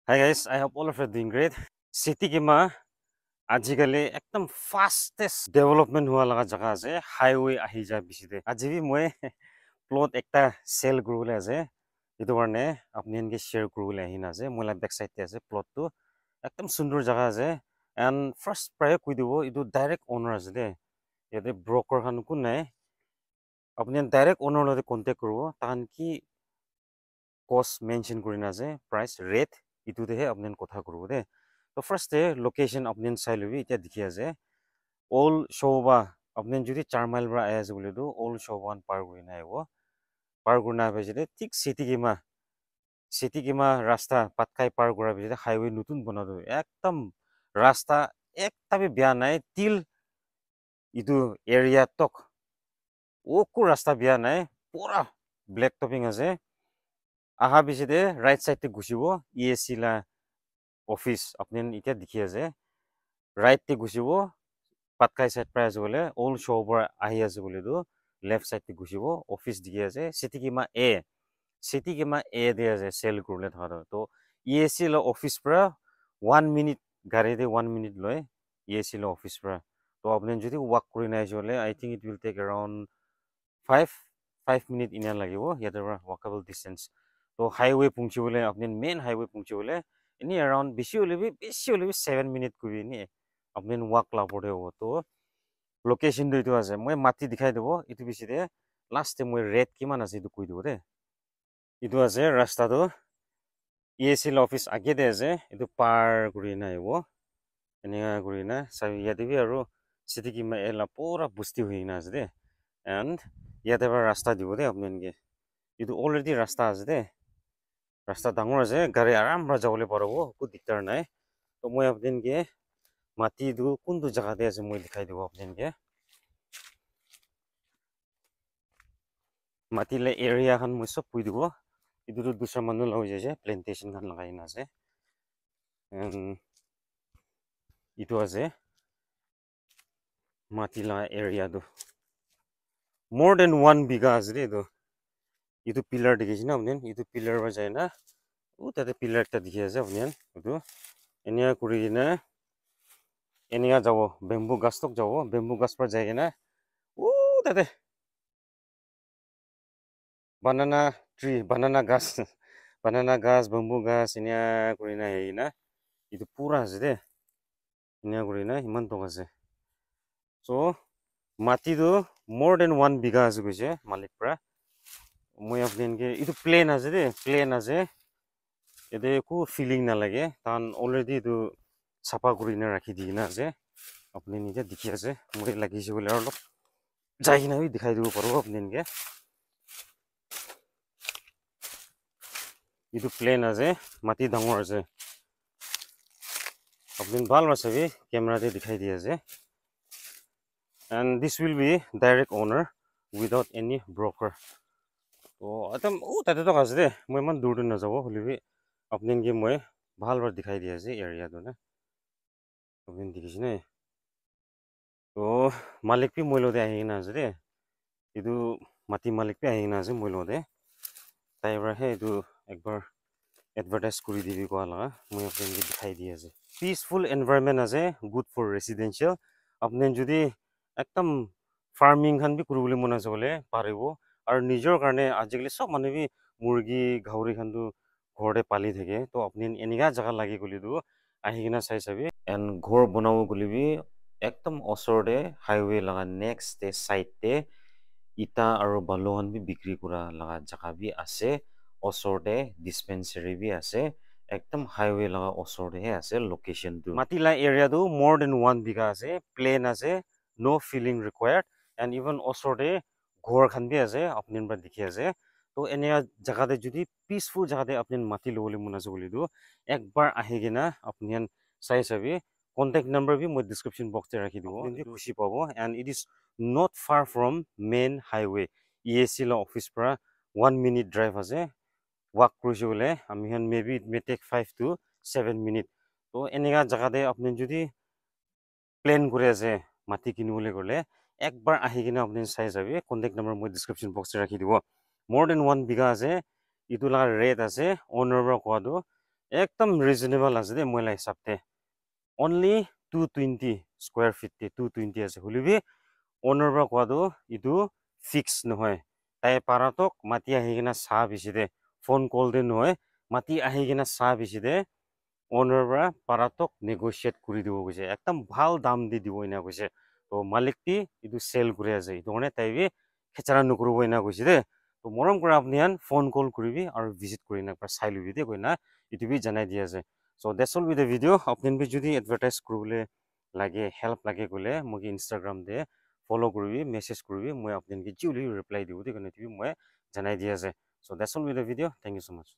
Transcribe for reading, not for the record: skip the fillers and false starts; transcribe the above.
Hi guys, I hope all of you are doing great. City ki ma ajikali ekdam fastest development hua laga jaga ase highway ahi ja biside. Ajibi moi plot ekta sell kurule ase. Itu karne apni enke share kurule ahi na ase. Moi la backside te ase plot tu ekdam sundur jaga ase. And first prior kui dibo itu direct owner ase de. Yate broker khan kun nai. Apni direct owner lode contact kurubo. Tahan ki cost mention kurina ase price rate itu de he apni kotha kurubo de. तो first है location अपने side भी इतना दिखिया जाए ओल शोभा अपने जुदी 4 mile बरा आया बोले तो ओल शोभा पार करना है वो पार करना है ठीक सिटी की मा रास्ता पतकाई पार करा बेचते हाईवे नतून बना दो एकदम रास्ता एक तभी बयान है तिल इधु एरिया तक वो को रास्ता बयान है पूरा ब्लैक टॉपिंग है आहा बेचते राइट साइड ते घुसी वो ईएससी ला ऑफिस अपने इतना दिखिया जाए राइट ते घुसी वो पतकाई साइड पर ऐसे बोले ओल्ड शोबर आही ऐसे बोले तो लेफ्ट साइड पे घुसी वो ऑफिस दिखे ऐसे सिटी की माँ ए दे ऐसे सेल करने था तो ये सी लो ऑफिस पर 1 मिनट गाड़ी दे 1 मिनट लोए ये सी लो ऑफिस पर तो आपने जो थी वॉक करने आए जोले I think it will take around 5 minute इन्हें लगे वो या तो वॉकेबल डिस्टेंस तो हाईवे पूंछे बोले अपने मेन हाईवे पूंछे बोले इन्हीं अराउंड बेसी वाले भी 7 मिनट को भी नहीं अपने वॉक ला पड़े हो तो लोकेशन तो इतना है मैं माटी दिखाई देबो इतु बिसी दे लास्ट टाइम मैं रेड की माना से इतु कोई दो दे इतु আছে रास्ता तो ESL ऑफिस आगे दे আছে इतु पार गुरीना है वो एनेगा गुरीना सब याद भी और सिटी की में एला पूरा बुस्ती हुई ना আছে दे एंड याद है रास्ता दिबो दे अपने इनके इतु ऑलरेडी रास्ता আছে दे रास्ता डांगर আছে गाड़ी आराम रा जावले पारबो को दिक्कत নাই तो मैं अपने इनके माटी दु कुन दु जगह दे আছে मैं दिखाई देबो अपने इनके मातिले एरिया खान मैं सब पुई दिबो इधर दूसरा मनु लग जाए प्लांटेशन खान लगाई ना से इतो আছে मातिला एरिया दो मोर देन 1 बीघा আছে रे दो इतो पिलर देखिस ना अपने इतो पिलर में जाए ना उ ताते पिलर ता देखि আছে अपने इतो एनिया कुरी ना एनिया जाओ बेम्बू गाछ तक जाओ बेम्बू गाछ पर जाए ना उ ताते बनाना ट्री बनाना गाछ बेम्बू गाछ एनिया कुरी ना है ना इतो पूरा আছে दे एनिया कुरी ना हिमान तो আছে so माटी दो मोर देन 1 बीघा আছে কইছে মালিক পৰা মই আপনিকে ইটো প্লেন আছে দে প্লেন আছে এতে কো ফিলিং না লাগে তান অলরেডি ইটো সাফা কৰি না ৰাখি দি না আছে আপনি নিজে দেখি আছে মই লাগিছে বলে অলপ যাই না বি দেখাই দিব পারবো আপনিকে ইটো প্লেন আছে মাটি ডাঙৰ আছে আপনি ভাল আছে ক্যামেৰাতে দেখাই দি আছে and this will be direct owner without any broker तो एकदम ताते तो আছে दे মই মান দূৰ না যাব হলিবি আপনিকে মই ভাল বাৰ দেখাই দি আছে এৰিয়া তো না আপনি দেখিছ না তো মালিক পি মই লদে আহি না আছে দে ইটো মাটি মালিক পি আহি না আছে মই লদে তাইবার হে ইটো একবার এডভারটাইজ কৰি দিবি কোৱা লাগা মই আপনিকে দেখাই দি আছে পিসফুল এনवायरमेंट আছে গুড ফর রেসিডেন্সিয়াল আপনি যদি একদম ফার্মিং খান বি করবলে মন আছে বলে পারিব और निजर कारण आजिकल सब माने भी मुर्गी घावरी खान घरते पाली थे तो अपनी एनेगा जगह लगे गली तो आना चाई चाबी एंड घर बनाओ गली भी एकदम ओसरते हाईवे लगा नेक्स्ट डे साइड ते इटा और बालुहान भी बिक्री करा लगा जगह भी आसे ओसरते डिस्पेंसरी भी आसे एकदम हाईवे लगा ओसरते है आसे लोकेशन तो मातिला एरिया तो मोर देन 1 बीघा आसे प्लेन आसे no filling required and even ओसरते घर खान भी আছে अपने पर देखी আছে तो एने जगह जुदी पीसफुल जगह अपने माटी लोले मन আছে बोली दो एक बार आही किना अपने चाई चाबी कॉन्टैक्ट नंबर भी मैं डिस्क्रिप्शन बॉक्स में रखी दूंगा अपने खुशी पाबो and it is not far from main highway ESC ला ऑफिस पर 1 मिनट ड्राइव আছে वॉक करिसे बोले आमी हन maybe it may take 5 to 7 minute तो एनेगा जगह अपने जुदी प्लान करे আছে माटी किनिबले गले एक बार आही किना अपने चाई जाबी कॉन्टैक्ट नंबर मैं डिस्क्रिप्शन बॉक्स में रखी দিব मोर देन 1 बीघा আছে इतु लगा रेट আছে ओनर बरा कोआ दो একদম ৰিজনেবল আছে দেই মই হিচাপতে অনলি 220 স্কুৱেৰ ফিট 220 আছে হলিবি অনাৰ পৰা কোৱাটো এইটো ফিক্স নহয় তাই পাৰাতক মাতি আহি কিনে চাহ বেছি দে ফোন কল দে নহয় মাতি আহি কিনে চাহ বেছি দে অনাৰ পৰা পাৰাতক নেগচিয়েট কৰি দিব কৈছে একদম ভাল দাম দি দিব এনে কৈছে তো মালিকটি এইটো চেল কৰি আছে এইটো কাৰণে তাই খেচাৰা নকৰিব এনে কৈছে দে তো মৰম কৰা আপুনি ফোন কল কৰিবি আৰু ভিজিট কৰি একবাৰ চাই লবি দে কৈ না এইটো জানাই দি আছে so' that's all with the video' আপুনি যদি এডভাৰটাইজ কৰিবলৈ লাগে হেল্প লাগে ক'লে মোক ইনষ্টাগ্ৰাম দে ফ'ল' কৰিবি মেছেজ কৰিবি মই আপোনালোকে যি ৰিপ্লাই দিব দে কাৰণে মই জনাই দি আছে so' that's all with the video' thank you so' much